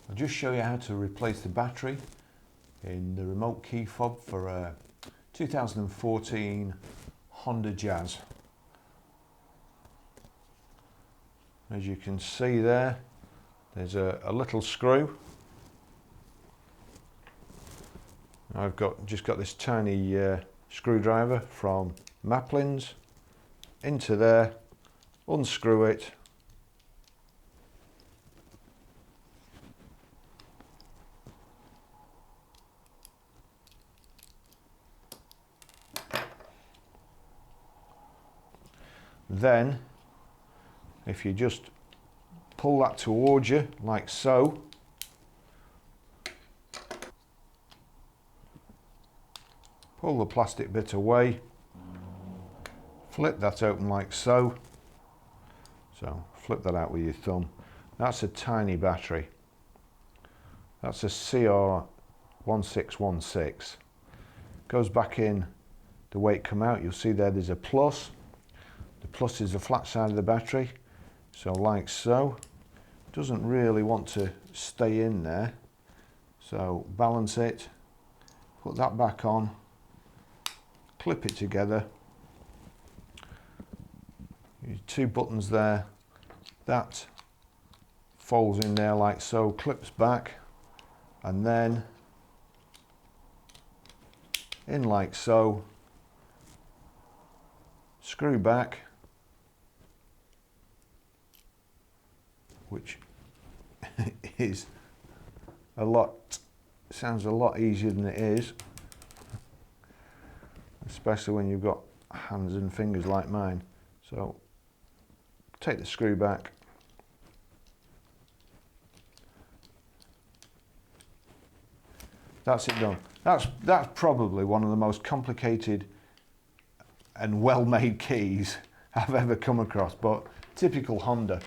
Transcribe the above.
I'll just show you how to replace the battery in the remote key fob for a 2014 Honda Jazz. As you can see there, there's a little screw. I've just got this tiny screwdriver from Maplin's into there, unscrew it, then if you just pull that towards you like so, pull the plastic bit away, flip that open like so, flip that out with your thumb. That's a tiny battery. That's a CR1616. Goes back in the way it come out. You'll see there's a plus. The plus is the flat side of the battery, so like so. Doesn't really want to stay in there, so balance it, put that back on, clip it together. Two buttons there, that folds in there like so, clips back, and then in like so, screw back, which is sounds a lot easier than it is, especially when you've got hands and fingers like mine. So take the screw back, that's it done. That's probably one of the most complicated and well-made keys I've ever come across, but typical Honda.